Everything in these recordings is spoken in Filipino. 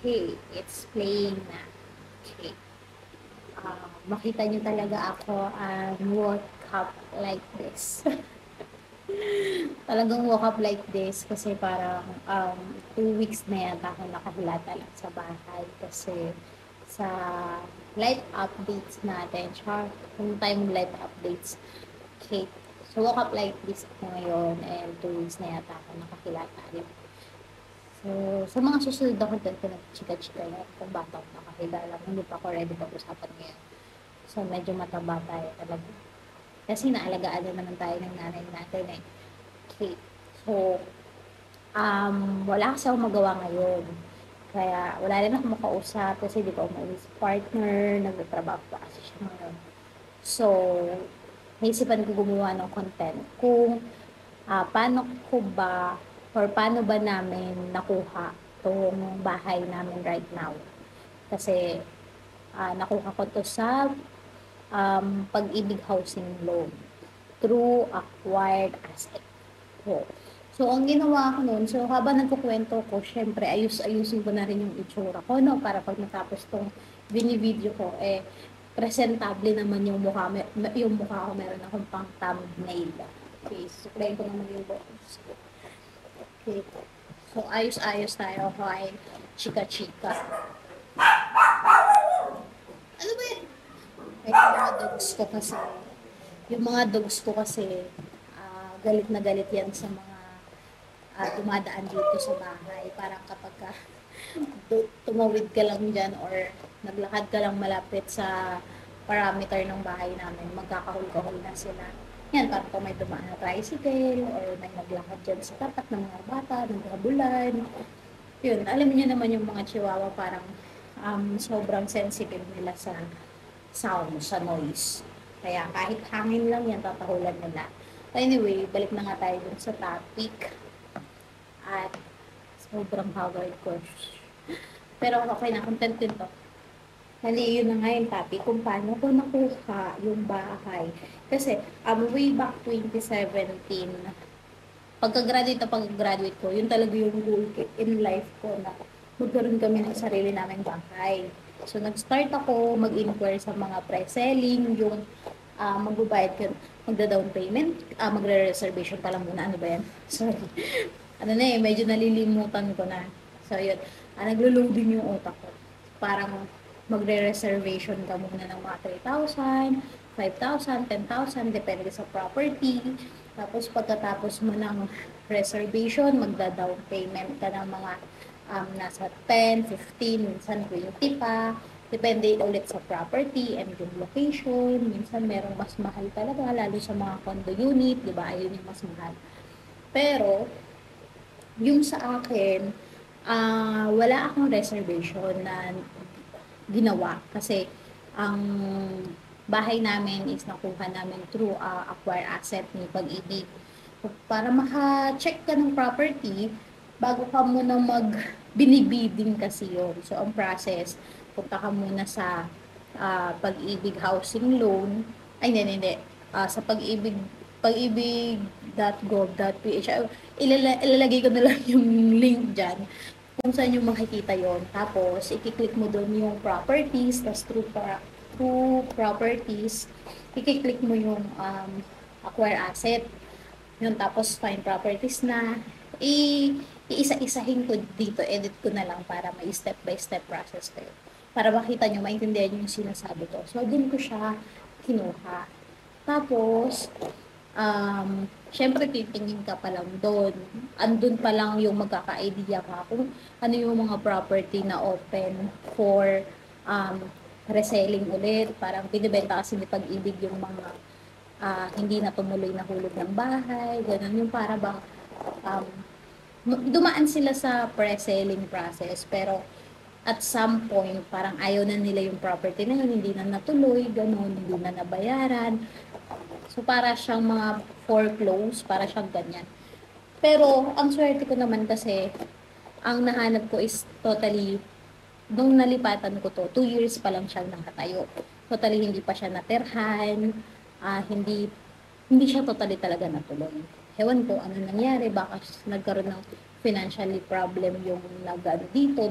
Okay, it's playing na. Okay. Makita niyo talaga ako woke up like this. Talagang woke up like this kasi parang 2 weeks na yata ako nakahilata lang sa bahay kasi sa life updates natin, kung time life updates. Okay. So, woke up like this ako ngayon and 2 weeks na yata ako nakahilata lang. So, sa mga susunod ako doon, pinag-chika-chika yan. Kung bata ako nakakilala, hindi pa ako ready pag-usapan ngayon. So, medyo mataba tayo talaga. Kasi naalagaan na naman tayo ng nanay natin eh. Okay. So, wala kasi akong magawa ngayon. Kaya, wala rin ako makausap kasi di ko umuwi sa partner, nagtatrabaho pa kasi siya ngayon. So, naisipan ko gumawa ng content kung paano ko ba or paano ba namin nakuha tong bahay namin right now. Kasi nakuha ko to sa Pag-ibig Housing Loan through acquired asset. So, ang ginawa ko noon, so habang nagkukwento ko, syempre, ayusin ko na rin yung itsura ko, no? Para pag natapos tong bini-video ko, presentable naman yung mukha ko, meron akong pang thumbnail. Okay, so play ko naman yung box. Okay. So, ayos-ayos tayo, okay? Chika-chika. Ano ba yan? Ay, yung mga dogs ko kasi, galit na galit yan sa mga dumadaan dito sa bahay. Parang kapag tumawid ka lang dyan or naglakad ka lang malapit sa parameter ng bahay namin, magkakahul-kahul na sila. Yan, parang kung may dumaan na tricycle or may naglakad dyan sa tapat ng mga bata, naghabulan. Yun, alam niyo naman yung mga chihuahua parang sobrang sensitive nila sa sound, sa noise. Kaya kahit hangin lang yan, tatahulan nila. Anyway, balik na nga tayo dun sa topic. At sobrang hagard ko. Pero okay na, content din to. Hali, yun na nga yung topic kung paano ko nakuha yung bahay. Kasi, way back 2017, pagka-graduate ko, yun talaga yung goal in life ko na magkaroon kami ng sarili naming bahay. So, nag-start ako mag-inquire sa mga pre-selling, yung magbabayad ka, magda-down payment, magre-reservation pa lang muna, ano ba yan? Sorry. Medyo nalilimutan ko na. So, yun. Naglo-loading yung utak ko. Parang magre-reservation ka muna ng mga 3,000, 5,000, 10,000, depende sa property. Tapos, pagkatapos mo ng reservation, magda-down payment ka ng mga nasa 10, 15, minsan 20 pa. Depende ulit sa property and yung location. Minsan merong mas mahal talaga, lalo sa mga condo unit, di ba? Ayun yung mas mahal. Pero, yung sa akin, wala akong reservation na ginawa kasi ang bahay namin is nakuha namin through acquired asset ni Pag-ibig. Para maka-check ka ng property, bago ka muna binibiding kasi yun. So, ang process, punta ka muna sa Pag-ibig Housing Loan, hindi, sa pag-ibig.gov.ph. Ilalagay ko na lang yung link dyan kung saan yung makikita yon. Tapos, i-click mo doon yung properties, tapos through properties, i-click mo yung acquire asset. Yun, tapos find properties na. Iisa-isahin ko dito, edit ko na lang para may step-by-step process kayo. Para makita nyo, maintindihan nyo yung sinasabi ko. So, doon ko siya kinuha. Tapos, syempre titingin ka pa lang doon. Andun pa lang yung magkaka-idea ka kung ano yung mga property na open for reselling ulit. Parang binibenta kasi ni Pag-ibig yung mga hindi na tumuloy na hulog ng bahay. Ganun yung para bang dumaan sila sa pre-selling process pero at some point parang ayaw na nila yung property na yun, hindi na natuloy, ganun, hindi na nabayaran. So, para siyang mga foreclose, para siyang ganyan. Pero, ang swerte ko naman kasi, ang nahanap ko is totally, nung nalipatan ko to, 2 years pa lang siyang nakatayo. Totally, hindi pa siya naterhan, hindi siya totally talaga natuloy. Ewan ko, ano nangyari, baka nagkaroon ng financially problem yung dito,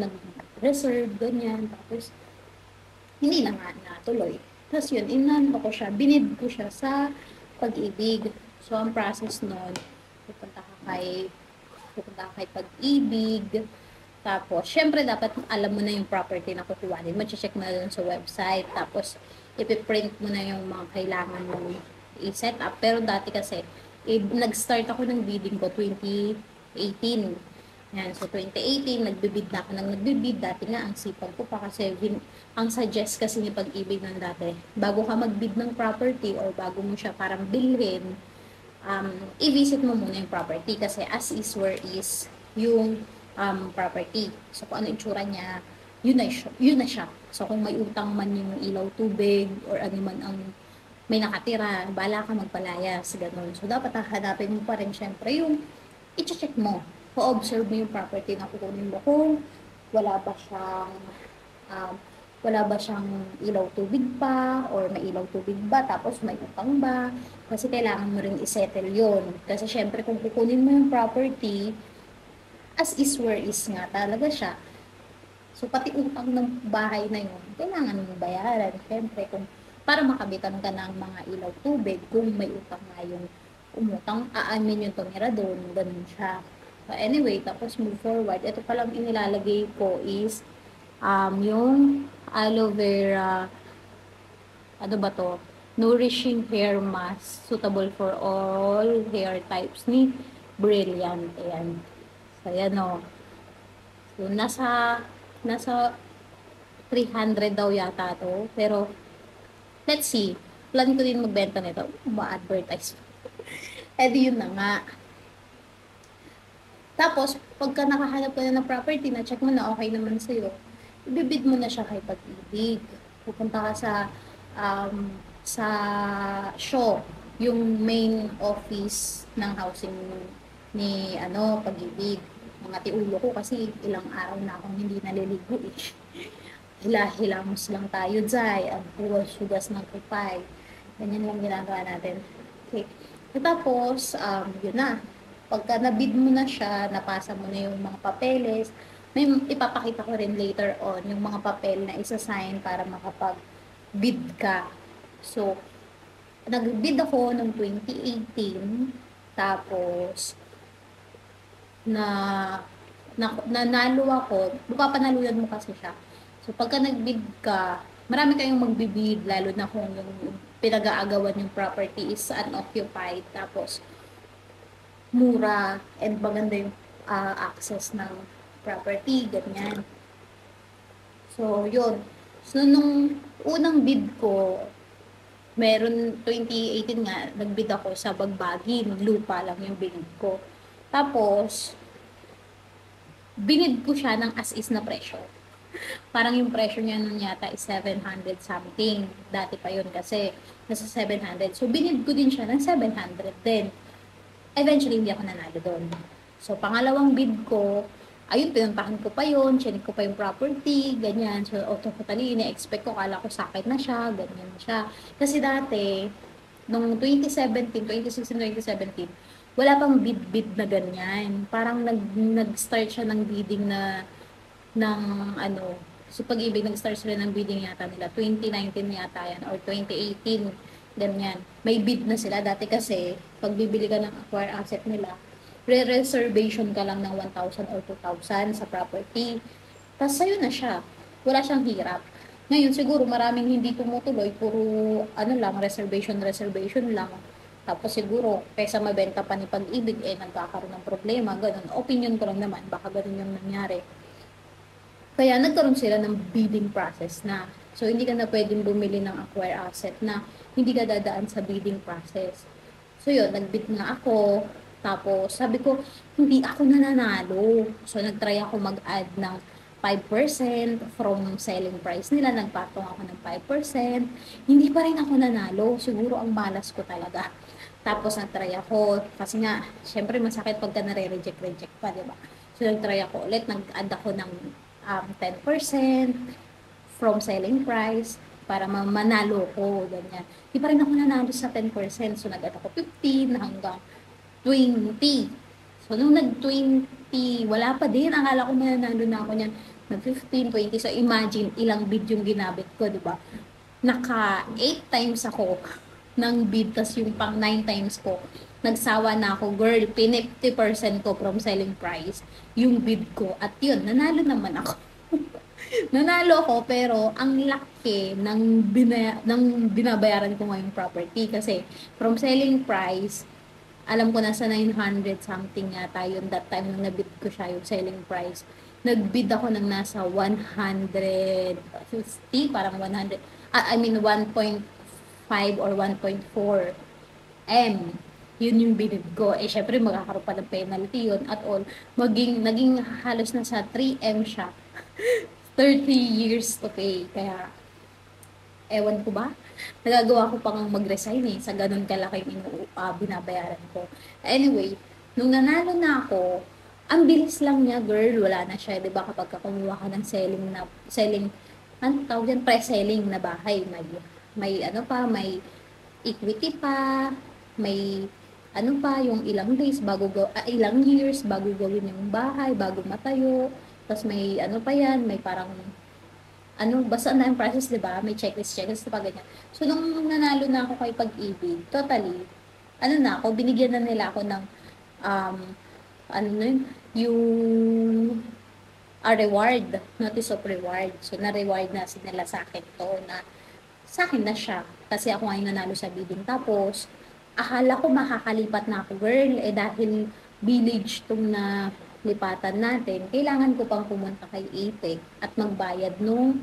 reserve, ganyan. Tapos, hindi na nga natuloy. Tapos yun, inano ko siya, binid ko siya sa Pag-ibig. So, ang process nun, pupunta ka kay, pupunta ka kay Pag-ibig, tapos, syempre, dapat alam mo na yung property na kukuhanin mo. Check mo na dun sa website. Tapos, ipiprint mo na yung mga kailangan mo i-set up. Pero dati kasi, nag-start ako ng bidding ko 2018. Yan. So, 2018, nagbibid na ako ng nagbibid. Dati nga, ang sipag ko pa kasi, ang suggest kasi ni Pag-ibig ng dati, bago ka magbid ng property or bago mo siya parang bilhin, i-visit mo muna yung property kasi as is where is yung property. So, kung ano itsura niya, yun na siya. So, kung may utang man yung ilaw, tubig, or ano man ang may nakatira, bala ka magpalayas, ganun. So, dapat hanapin mo pa rin syempre yung i-check mo. O-observe mo yung property na kukunin mo kung wala ba siyang um, wala ba siyang ilaw tubig pa or may ilaw tubig ba tapos may utang ba kasi kailangan mo rin i-settle yun kasi syempre kung kukunin mo yung property as is where is nga talaga siya. So, pati utang ng bahay na yun, kailangan mong bayaran. Siyempre, kung para makabitan ka ng mga ilaw tubig, kung may utang nga yung umutang, aamin yung tumira doon, ganun siya. So, anyway, tapos move forward. Ito palang inilalagay ko is yung aloe vera, ano ba to? Nourishing hair mask, suitable for all hair types ni Brilliant. Ayan. So, ayan o. So, nasa 300 daw yata to. Pero, let's see. Plan ko din magbenta nito. Ma-advertise. Eh, di yun na nga. Tapos, pagka nakahanap ka na ng property, na-check mo na okay naman sa'yo, ibibid mo na siya kay Pag-ibig. Pupunta ka sa show, yung main office ng housing ni Pag-ibig. Mga tiulo ko kasi ilang araw na akong hindi naliligo eh. Hilamos lang tayo dyan, ang hugas ng kupay. Ganyan lang ginagawa natin. Okay. Tapos, yun na. Pagka nabid mo na siya, napasa mo na yung mga papeles, may ipapakita ko rin later on yung mga papel na isa-sign para makapag-bid ka. So, nag-bid ako noong 2018, tapos, nanalo ako, mapapanalunan mo kasi siya. So, pagka nag-bid ka, marami kayong magbibid, lalo na kung yung pinag-aagawan yung property is unoccupied, tapos mura and maganda yung access ng property, ganyan. So, yun. So, nung unang bid ko, meron 2018 nga, nagbid ako sa Bagbagin, lupa lang yung binid ko. Tapos, binid ko siya ng as-is na presyo. Parang yung presyo niya nun yata is 700 something. Dati pa yun kasi nasa 700. So, binid ko din siya ng 700 din. Eventually, hindi ako nanalo doon. So, pangalawang bid ko, ayun, pinuntahan ko pa yun, chinik ko pa yung property, ganyan. So, totally, ina-expect ko, kala ko sakit na siya, ganyan siya. Kasi dati, nung 2016, wala pang bid-bid na ganyan. Parang nag-start siya ng bidding so Pag-ibig nag-start sila ng bidding yata nila, 2019 yata yan, or 2018, ganyan. May bid na sila. Dati kasi, pag bibili ka ng acquire asset nila, re-reservation ka lang ng 1,000 or 2,000 sa property. Tapos sa'yo na siya. Wala siyang hirap. Ngayon, siguro maraming hindi tumutuloy, puro reservation lang. Tapos siguro, kaysa mabenta pa ni Pag-ibig, nagkakaroon ng problema, ganun. Opinion ko lang naman, baka ganun yung nangyari. Kaya nagkaroon sila ng bidding process na. So, hindi ka na pwedeng bumili ng acquire asset na hindi ka dadaan sa bidding process. So, yun, nag-bid nga ako. Tapos, sabi ko, hindi ako nananalo. So, nag-try ako mag-add ng 5% from selling price nila. Nagpatong ako ng 5%. Hindi pa rin ako nanalo. Siguro ang malas ko talaga. Tapos, nag-try ako. Kasi nga, syempre masakit pagka nare-reject pa, diba? So, nag-try ako ulit. Nag-add ako ng 10% from selling price para manalo ko, ganyan. Di pa rin ako nanalo sa 10%. So, nag-add ako 15 hanggang 20. So, nung nag-20, wala pa din. Akala ko mananalo na ako niyan. nag 15, 20. So, imagine ilang bid yung ginabit ko, di ba? Naka 8 times ako ng bid, tas yung pang 9 times ko. Nagsawa na ako, girl, 50% ko from selling price yung bid ko. At yun, nanalo naman ako. Nanalo ako, pero ang laki ng binabayaran ko ngayong property. Kasi from selling price, alam ko nasa 900 something yata yun that time nung nabid ko siya yung selling price. Nagbid ako ng nasa 150, parang 100, I mean 1.5 or 1.4 M. Yun yung binid ko. Eh, syempre, magkakaroon pa ng penalty yun at all. Naging halos nasa 3M siya. 30 years to pay. Kaya, ewan ko ba? Nagagawa ko pang mag-resign sa ganun kalaking binabayaran ko. Anyway, nung nanalo na ako, ang bilis lang niya, girl, wala na siya. Diba kapag kumuha ka ng selling, ano tawag yan, pre-selling na bahay, may ano pa, may equity pa, may ano pa, yung ilang days ilang years bago gawin yung bahay, bago matayo. Tapos may ano pa yan, may parang basta na yung process, di ba? May checklist pa ganyan. So, nung nanalo na ako kay Pag-ibig, totally, binigyan na nila ako ng, yung reward, notice of reward. So, na-reward na nila sa akin to, sa akin na siya. Kasi ako ngayon nanalo sa bidding. Tapos, akala ko makakalipat na ako, girl, dahil village tong na lipatan natin, kailangan ko pang pumunta kay APEC at magbayad nung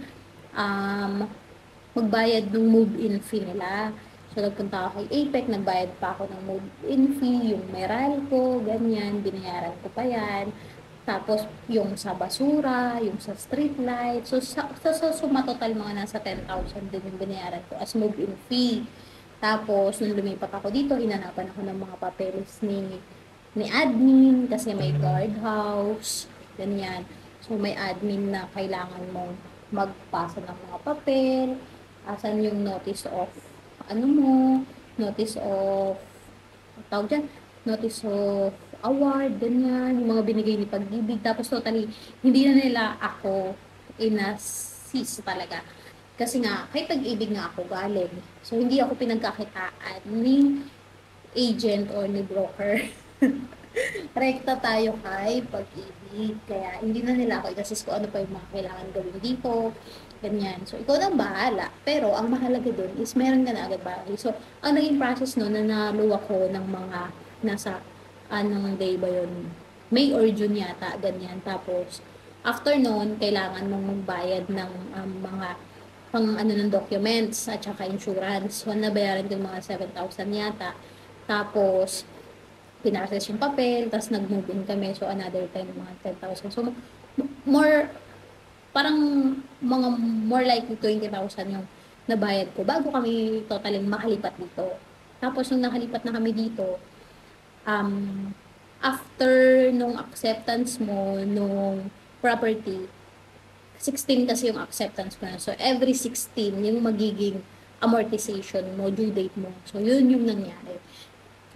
move-in fee nila. So, nagpunta ako kay APEC, nagbayad pa ako ng move-in fee, yung Meralco, ganyan, binayaran ko pa yan. Tapos, yung sa basura, yung sa street light. So, suma total mga nasa 10,000 din yung binayaran ko as move-in fee. Tapos, nung lumipat ako dito, hinanapan ako ng mga papeles ni admin kasi may guardhouse, ganyan. So, may admin na kailangan mong magpasa ng mga papel, asan yung notice of, notice of, tawag dyan, notice of award, ganyan, yung mga binigay ni Pag-ibig. Tapos, totally, hindi na nila ako inassist talaga. Kasi nga, kay Pag-ibig nga ako galing. So, hindi ako pinagkakitaan ni agent or ni broker. Rekta tayo kay Pag-ibig. Kaya, hindi na nila ako i-assist ko ano pa yung mga kailangan gawin dito. Ganyan. So, ikaw na bahala. Pero, ang mahalaga dun is meron ka na agad bahay. So, ang naging process no, nanalo ako ng mga nasa, anong day ba yun? May or June yata, ganyan. Tapos, after noon, kailangan mong magbayad ng mga ng documents at saka insurance. So, nabayaran ko yung mga 7,000 yata. Tapos, pinarses yung papel, tapos nag-move in kami. So, another time, mga 10,000. So, parang more likely 20,000 yung nabayad ko bago kami totaling makalipat dito. Tapos, nung nakalipat na kami dito, after nung acceptance mo, nung property, 16 kasi yung acceptance ko na. So, every 16, yung magiging amortization mo, due date mo. So, yun yung nangyari.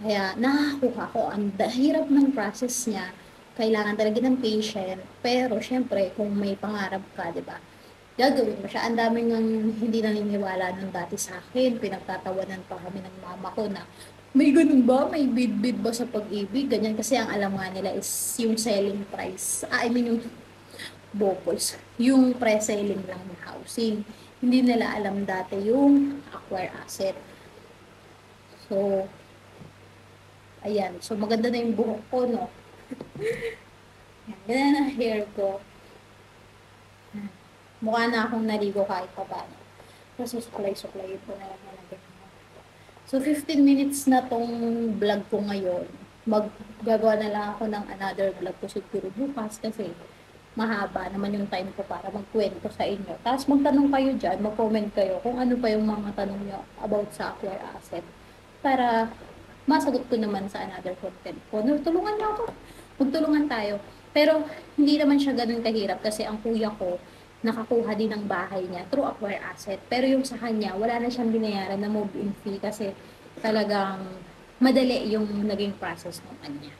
Kaya, nakakuha ko. Ang hirap ng process niya. Kailangan talaga ng patient. Pero, syempre, kung may pangarap ka, di ba? Gagawin mo siya. Ang daming hindi naniniwala ng dati sa akin. Pinagtatawanan pa kami ng mama ko na, may ganun ba? May bid-bid ba sa Pag-ibig? Ganyan. Kasi ang alam nga nila is yung selling price. I mean, yung BOPOS. Yung pre-selling lang ng housing. Hindi nila alam dati yung acquire asset. So, ayan. So, maganda na yung buhok ko, no? Ganyan na hair ko. Mukha na akong naligo kahit pa paano. Kasi suklay-suklay po na lang na ganyan. So, 15 minutes na tong vlog ko ngayon. Maggagawa na lang ako ng another vlog ko siguro bukas kasi mahaba naman yung time ko para magkwento sa inyo. Tapos magtanong kayo dyan, mag-comment kayo kung ano pa yung mga tanong nyo about sa acquire asset. Para masagot ko naman sa another content ko. Tulungan niyo ako. Magtulungan tayo. Pero, hindi naman siya ganun kahirap kasi ang kuya ko, nakakuha din ng bahay niya through acquire asset. Pero yung sa kanya, wala na siyang binayaran na move-in fee kasi talagang madali yung naging process ng kanya.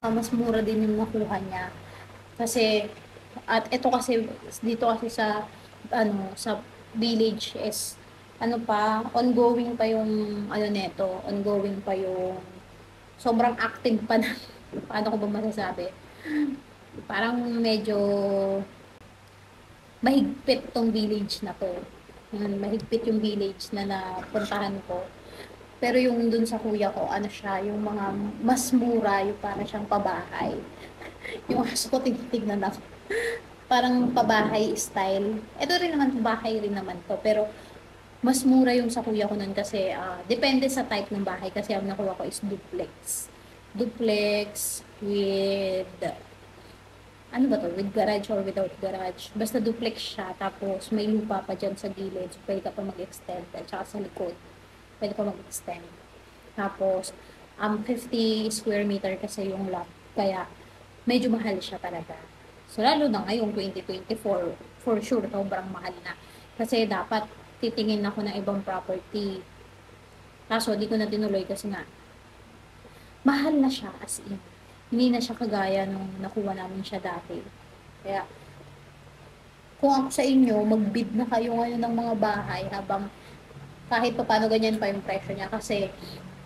Mas mura din yung nakuha niya. Kasi, At ito kasi, dito kasi sa, sa village is, ongoing pa yung, neto, ongoing pa yung, sobrang active pa na, paano ko ba masasabi? Parang medyo mahigpit tong village na to. Mahigpit yung village na napuntahan ko. Pero yung dun sa kuya ko, siya, yung mga mas mura, yung para siyang pabahay. Yung aso ko, tinitignan ako. Parang pabahay style. Ito rin naman, bahay rin naman to. Pero mas mura yung sa kuya ko nun kasi depende sa type ng bahay kasi ang nakuha ko is duplex. Duplex with ba to? With garage or without garage. Basta duplex siya. Tapos may lupa pa dyan sa gilid. So, pwede ka pa mag-extend. At saka sa likod. Pwede ka mag-extend. Tapos, 50 square meter kasi yung lot. Kaya, medyo mahal siya talaga. So, lalo na ngayong 2024, for sure, sobrang mahal na. Kasi dapat titingin ako ng ibang property. Kaso, di ko na tinuloy kasi nga, mahal na siya as in. Hindi na siya kagaya nung nakuha namin siya dati. Kaya, kung ako sa inyo, mag-bid na kayo ngayon ng mga bahay habang kahit pa paano ganyan pa yung presyo niya. Kasi,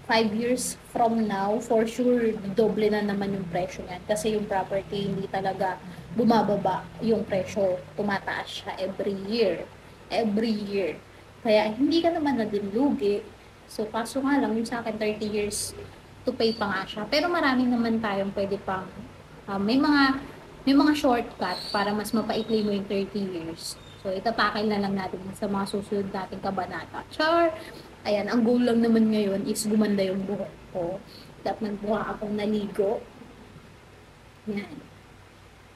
5 years from now, for sure, doble na naman yung presyo niyan. Kasi yung property, hindi talaga bumababa yung presyo. Tumataas siya every year. Every year. Kaya, hindi ka naman na din lugi. So, kaso nga lang, yung sa akin, 30 years to pay pa nga siya. Pero marami naman tayong pwede pang, may mga shortcut para mas mapaikli mo yung 30 years. So, itatakil na lang natin sa mga susunod nating kabanata. Char! Ayan, ang goal lang naman ngayon is gumanda yung buhok ko. Dapat nagmukha akong naligo. Yan.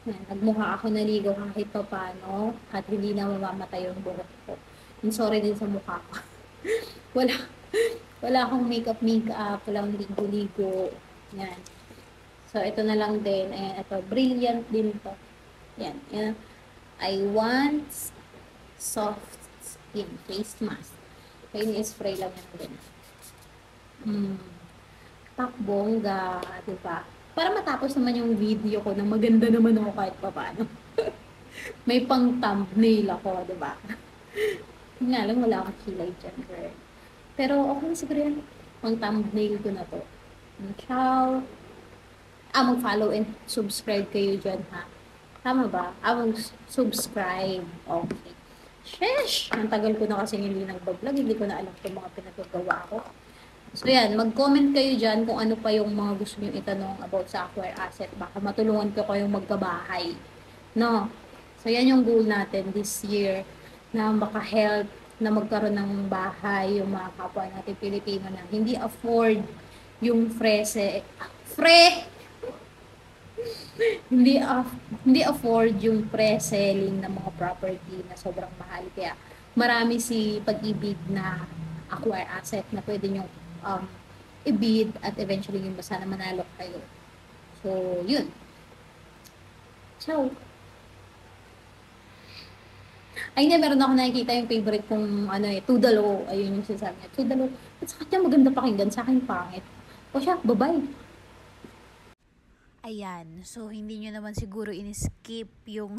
Yan. Nagmukha ako naligo kahit pa paano at hindi na mamamatay yung buhok ko. And sorry din sa mukha ko. wala, wala akong makeup, walang ligo-ligo. Yan. So, ito na lang din. Ayan, ito. Brilliant din to. Yan. Yan. I want soft skin face mask. Kaya ni-spray lang yan din. Takbongga, diba? Para matapos naman yung video ko na maganda naman ako kahit pa paano. May pang thumbnail ako, diba? Nga lang, wala akong kilay dyan, girl. Pero okay siguro yan. Pang thumbnail ko na to. Ciao! Mag-follow and subscribe kayo dyan, ha? Tama ba? Mag-subscribe. Okay. Sheesh! Ang tagal ko na kasi hindi nag-vlog. Hindi ko na alam kung mga pinagagawa ko. So yan, mag-comment kayo dyan kung ano pa yung mga gusto nyo itanong about sa Acquire Asset. Baka matulungan ko kayong magkabahay. No? So yan yung goal natin this year na maka-help na magkaroon ng bahay yung mga kapwa natin Pilipino na hindi afford yung hindi afford yung pre-selling ng mga property na sobrang mahal. Kaya marami si Pag-ibig na acquire asset na pwede nyo i-bid at eventually yung basta na manalo kayo. So, yun. Ciao! Ay, hindi, meron ako nakikita yung favorite kong, Tudalo. Ayun yung sinasabi niya. Tudalo. At sa kanya maganda pakinggan, sa akin pangit. O siya, bye-bye. Ayan, so hindi nyo naman siguro in-skip yung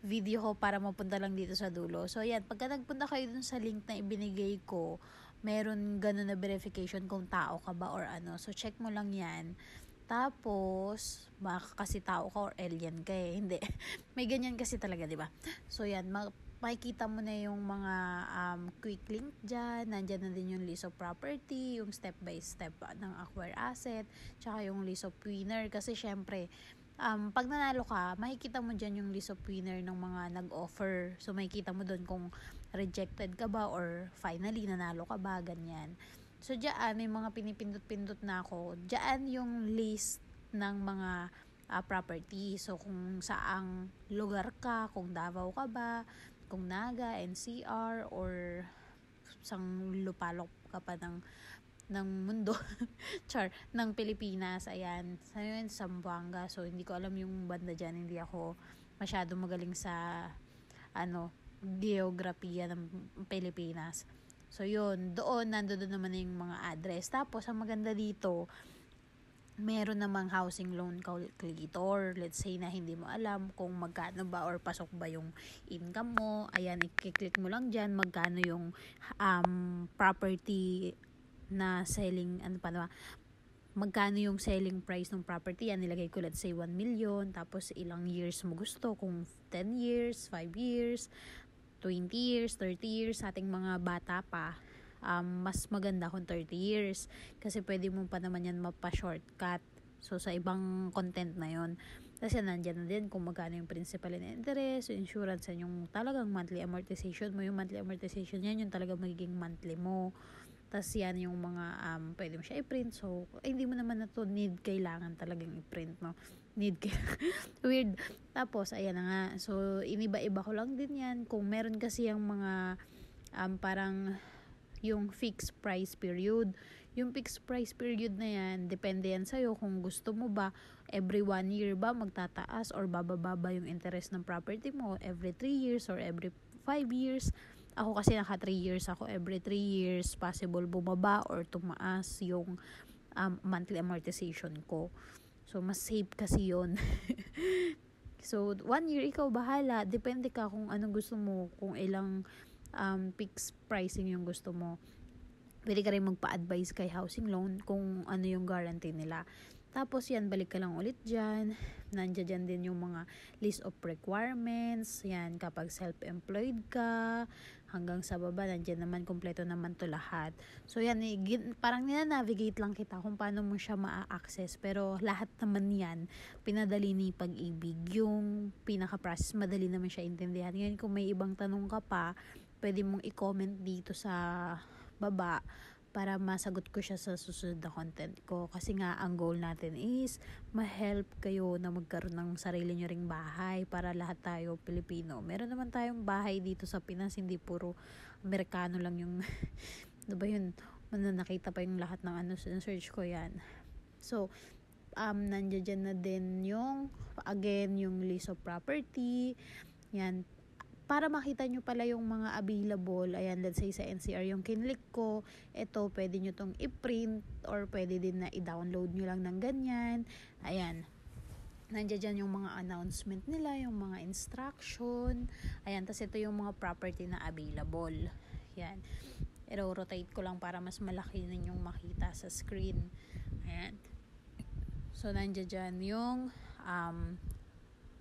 video ko para mapunta lang dito sa dulo. So ayan, pagka nagpunta kayo dun sa link na ibinigay ko, meron ganun na verification kung tao ka ba or ano. So check mo lang yan. Tapos, baka kasi tao ka or alien ka eh. Hindi. May ganyan kasi talaga, di ba? So yan, makikita mo na yung mga quick link dyan. Nandyan na din yung list of property, yung step by step ng acquire asset, tsaka yung list of winner. Kasi syempre, pag nanalo ka, makikita mo dyan yung list of winner ng mga nag-offer. So makikita mo dun kung rejected ka ba or finally nanalo ka ba, ganyan. So dyan, may mga pinipindot-pindot na ako. Dyan yung list ng mga property. So kung saang lugar ka, kung Davao ka ba, kung Naga, NCR, or sang lupalok ka pa ng mundo char, ng Pilipinas, ayan, sa yun, Zamboanga. So hindi ko alam yung banda dyan, hindi ako masyado magaling sa geografiya ng Pilipinas. So yun, nandoon naman yung mga address. Tapos ang maganda dito, meron namang housing loan calculator. Let's say na hindi mo alam kung magkano ba or pasok ba yung income mo. Ayan, i-click mo lang dyan magkano yung property na selling, magkano yung selling price ng property. Yan, nilagay ko let's say 1 million. Tapos ilang years mo gusto, kung 10 years, 5 years, 20 years, 30 years. Sa ating mga bata pa, mas maganda kung 30 years kasi pwede mo pa naman yan mapa-shortcut. So sa ibang content na yon, kasi nandyan na din kung magkano yung principal and interest, yung insurance, yan yung talagang monthly amortization mo. Yung monthly amortization yan yung talagang magiging monthly mo. Tas yan yung mga pwede mo siya i-print. So hindi mo naman na to kailangan talagang i-print, no? Weird. Tapos ayan na nga, so iniba-iba ko lang din yan. Kung meron kasi yung mga parang yung fixed price period. Yung fixed price period na yan, depende yan sa'yo kung gusto mo ba every 1 year ba magtataas or bababa yung interest ng property mo every 3 years or every 5 years. Ako kasi naka 3 years ako. Every 3 years possible bumaba or tumaas yung monthly amortization ko. So mas safe kasi yon. So 1 year ikaw bahala. Depende ka kung anong gusto mo, kung ilang fixed pricing yung gusto mo. Pwede ka rin magpa-advise kay housing loan kung ano yung guarantee nila. Tapos yan, balik ka lang ulit dyan. Nandiyan din yung mga list of requirements. Yan, kapag self-employed ka, hanggang sa baba, nandiyan naman, kompleto naman to lahat. So yan, parang nina-navigate lang kita kung paano mo siya ma-access. Pero lahat naman yan, pinadali ni Pag-ibig. Yung pinaka-process, madali naman siya intindihan. Ngayon, kung may ibang tanong ka pa, pwede mong i-comment dito sa baba para masagot ko siya sa susunod na content ko. Kasi nga, ang goal natin is ma-help kayo na magkaroon ng sarili nyo ring bahay para lahat tayo Pilipino. Meron naman tayong bahay dito sa Pinas, hindi puro Amerikano lang yung diba yun, nakita pa yung lahat ng search ko yan. So, nandiyan na din yung, again, yung list of property. Yan, para makita nyo pala yung mga available. Ayan, let's say sa NCR yung kinlik ko, ito pwede nyo tong i-print or pwede din na i-download nyo lang ng ganyan. Ayan, nandiyan yung mga announcement nila, yung mga instruction. Ayan, tas ito yung mga property na available. Ayan, i-rotate ko lang para mas malaki ninyong makita sa screen. Ayan, so nandiyan yung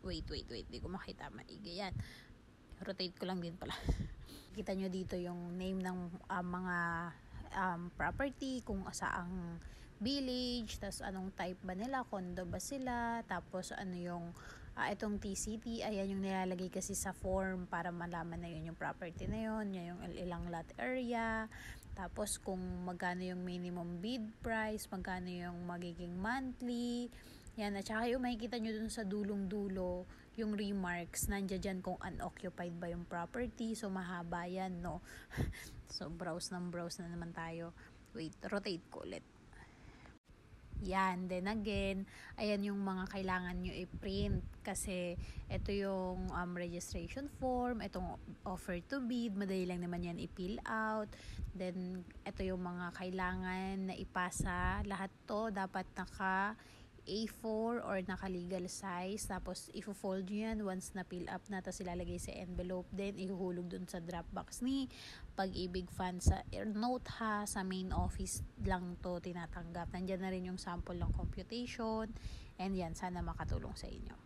wait, di ko makita maigi. Yan, rotate ko lang din pala. Kita nyo dito yung name ng mga property, kung saang village, tas anong type ba nila, condo ba sila, tapos ano yung itong TCT, ayan yung nilalagay kasi sa form para malaman na yun yung property na yun, yung ilang lot area, tapos kung magkano yung minimum bid price, magkano yung magiging monthly. Yan, at saka yung makikita nyo dun sa dulong-dulo, yung remarks, nandiyan dyan kung unoccupied ba yung property. So, mahaba yan, no? So, browse na naman tayo. Wait, rotate ko ulit. Yan, then again, ayan yung mga kailangan nyo i-print kasi ito yung registration form, itong offer to bid, madali lang naman yan i-fill out. Then, ito yung mga kailangan na ipasa. Lahat to dapat naka A4 or naka-legal size. Tapos, ifo-fold nyo yan once na fill up na. Tapos, ilalagay sa envelope. Then, ihuhulog dun sa drop box ni Pag-ibig Fund. Sa note ha, sa main office lang to tinatanggap. Nandyan na rin yung sample ng computation. And yan, sana makatulong sa inyo.